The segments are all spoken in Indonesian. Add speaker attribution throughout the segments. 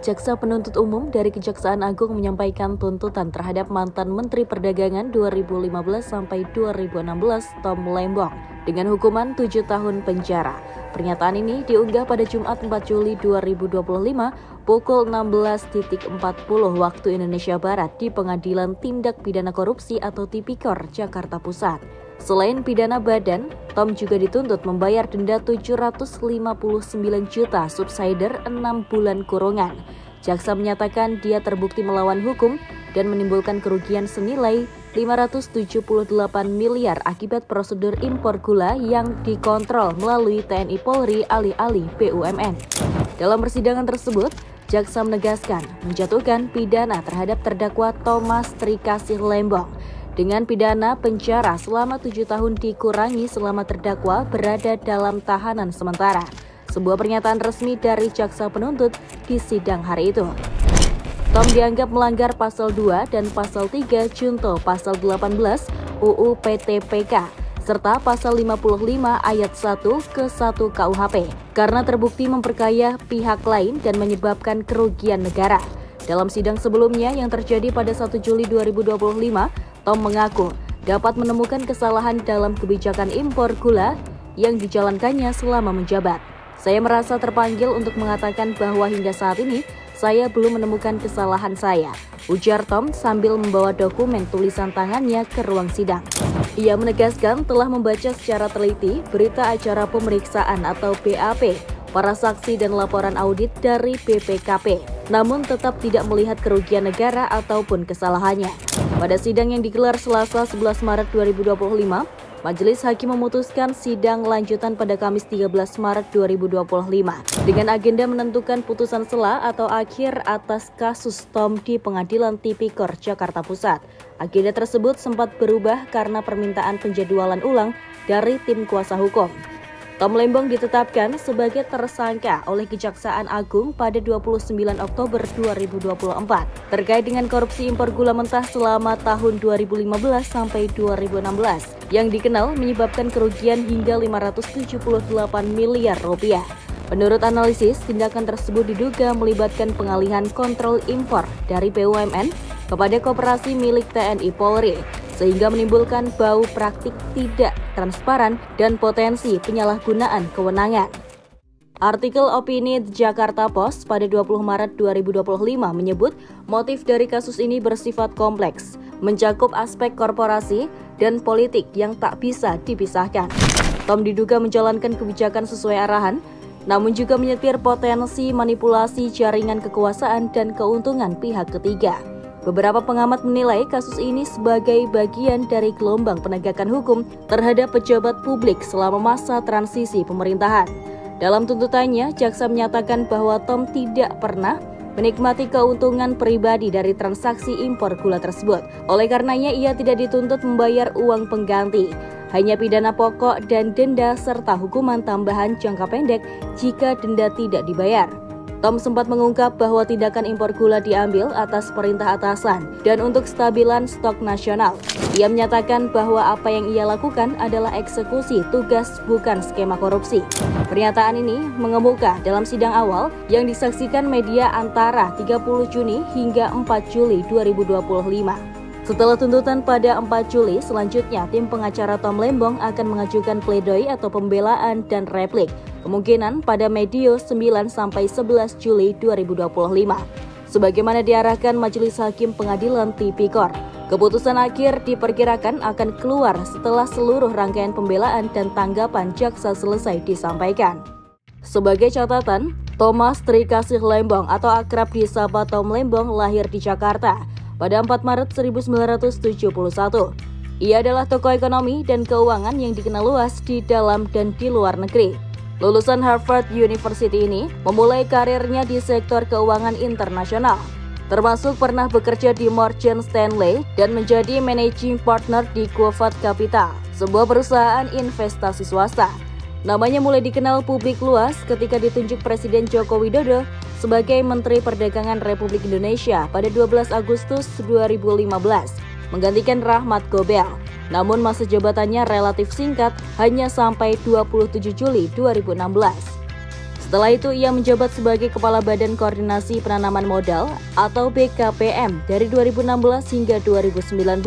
Speaker 1: Jaksa Penuntut Umum dari Kejaksaan Agung menyampaikan tuntutan terhadap mantan Menteri Perdagangan 2015 sampai 2016 Tom Lembong dengan hukuman 7 tahun penjara. Pernyataan ini diunggah pada Jumat 4 Juli 2025 pukul 16.40 waktu Indonesia Barat di Pengadilan Tindak Pidana Korupsi atau Tipikor, Jakarta Pusat. Selain pidana badan, Tom juga dituntut membayar denda 759 juta subsidiar 6 bulan kurungan. Jaksa menyatakan dia terbukti melawan hukum dan menimbulkan kerugian senilai 578 miliar akibat prosedur impor gula yang dikontrol melalui TNI Polri alih-alih BUMN. Dalam persidangan tersebut, Jaksa menegaskan menjatuhkan pidana terhadap terdakwa Thomas Trikasih Lembong dengan pidana penjara selama 7 tahun dikurangi selama terdakwa berada dalam tahanan sementara. Sebuah pernyataan resmi dari Jaksa Penuntut di sidang hari itu. Tom dianggap melanggar Pasal 2 dan Pasal 3 Junto Pasal 18 UU PTPK serta Pasal 55 Ayat 1 ke 1 KUHP karena terbukti memperkaya pihak lain dan menyebabkan kerugian negara. Dalam sidang sebelumnya yang terjadi pada 1 Juli 2025, Tom mengaku dapat menemukan kesalahan dalam kebijakan impor gula yang dijalankannya selama menjabat. Saya merasa terpanggil untuk mengatakan bahwa hingga saat ini saya belum menemukan kesalahan saya, ujar Tom sambil membawa dokumen tulisan tangannya ke ruang sidang. Ia menegaskan telah membaca secara teliti berita acara pemeriksaan atau BAP, para saksi dan laporan audit dari BPKP, namun tetap tidak melihat kerugian negara ataupun kesalahannya. Pada sidang yang digelar Selasa 11 Maret 2025, Majelis Hakim memutuskan sidang lanjutan pada Kamis 13 Maret 2025 dengan agenda menentukan putusan sela atau akhir atas kasus Tom di Pengadilan Tipikor, Jakarta Pusat. Agenda tersebut sempat berubah karena permintaan penjadwalan ulang dari tim kuasa hukum. Tom Lembong ditetapkan sebagai tersangka oleh Kejaksaan Agung pada 29 Oktober 2024 terkait dengan korupsi impor gula mentah selama tahun 2015 sampai 2016 yang dikenal menyebabkan kerugian hingga 578 miliar rupiah. Menurut analisis, tindakan tersebut diduga melibatkan pengalihan kontrol impor dari BUMN kepada koperasi milik TNI Polri, sehingga menimbulkan bau praktik tidak transparan dan potensi penyalahgunaan kewenangan. Artikel opini The Jakarta Post pada 20 Maret 2025 menyebut motif dari kasus ini bersifat kompleks, mencakup aspek korporasi dan politik yang tak bisa dipisahkan. Tom diduga menjalankan kebijakan sesuai arahan, namun juga menyetir potensi manipulasi jaringan kekuasaan dan keuntungan pihak ketiga. Beberapa pengamat menilai kasus ini sebagai bagian dari gelombang penegakan hukum terhadap pejabat publik selama masa transisi pemerintahan. Dalam tuntutannya, jaksa menyatakan bahwa Tom tidak pernah menikmati keuntungan pribadi dari transaksi impor gula tersebut. Oleh karenanya, ia tidak dituntut membayar uang pengganti, hanya pidana pokok dan denda serta hukuman tambahan jangka pendek jika denda tidak dibayar. Tom sempat mengungkap bahwa tindakan impor gula diambil atas perintah atasan dan untuk stabilan stok nasional. Ia menyatakan bahwa apa yang ia lakukan adalah eksekusi tugas bukan skema korupsi. Pernyataan ini mengemuka dalam sidang awal yang disaksikan media antara 30 Juni hingga 4 Juli 2025. Setelah tuntutan pada 4 Juli, selanjutnya tim pengacara Tom Lembong akan mengajukan pledoi atau pembelaan dan replik, kemungkinan pada medio 9 sampai 11 Juli 2025. Sebagaimana diarahkan Majelis Hakim Pengadilan Tipikor, keputusan akhir diperkirakan akan keluar setelah seluruh rangkaian pembelaan dan tanggapan jaksa selesai disampaikan. Sebagai catatan, Thomas Trikasih Lembong atau akrab disapa Tom Lembong lahir di Jakarta pada 4 Maret 1971. Ia adalah tokoh ekonomi dan keuangan yang dikenal luas di dalam dan di luar negeri. Lulusan Harvard University ini memulai karirnya di sektor keuangan internasional, termasuk pernah bekerja di Morgan Stanley dan menjadi managing partner di Quovat Capital, sebuah perusahaan investasi swasta. Namanya mulai dikenal publik luas ketika ditunjuk Presiden Joko Widodo sebagai Menteri Perdagangan Republik Indonesia pada 12 Agustus 2015, menggantikan Rahmat Gobel. Namun masa jabatannya relatif singkat, hanya sampai 27 Juli 2016. Setelah itu, ia menjabat sebagai Kepala Badan Koordinasi Penanaman Modal atau BKPM dari 2016 hingga 2019.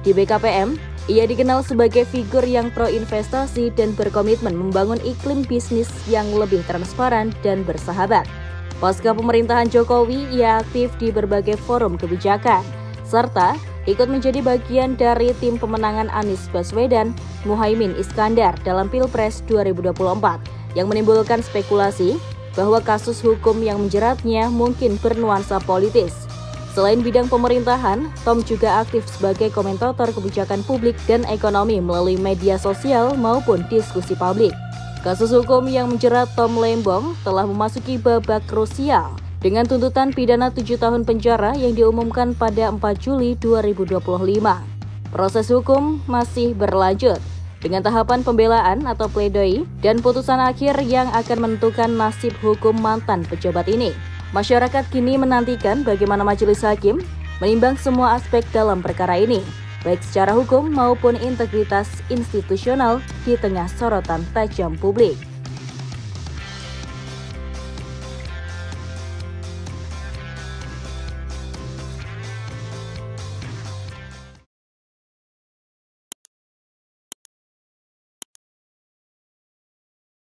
Speaker 1: Di BKPM, ia dikenal sebagai figur yang pro-investasi dan berkomitmen membangun iklim bisnis yang lebih transparan dan bersahabat. Pasca pemerintahan Jokowi, ia aktif di berbagai forum kebijakan, serta ikut menjadi bagian dari tim pemenangan Anies Baswedan, Muhaimin Iskandar dalam Pilpres 2024 yang menimbulkan spekulasi bahwa kasus hukum yang menjeratnya mungkin bernuansa politis. Selain bidang pemerintahan, Tom juga aktif sebagai komentator kebijakan publik dan ekonomi melalui media sosial maupun diskusi publik. Kasus hukum yang menjerat Tom Lembong telah memasuki babak krusial dengan tuntutan pidana 7 tahun penjara yang diumumkan pada 4 Juli 2025. Proses hukum masih berlanjut dengan tahapan pembelaan atau pledoi dan putusan akhir yang akan menentukan nasib hukum mantan pejabat ini. Masyarakat kini menantikan bagaimana majelis hakim menimbang semua aspek dalam perkara ini, baik secara hukum maupun integritas institusional di tengah sorotan tajam publik.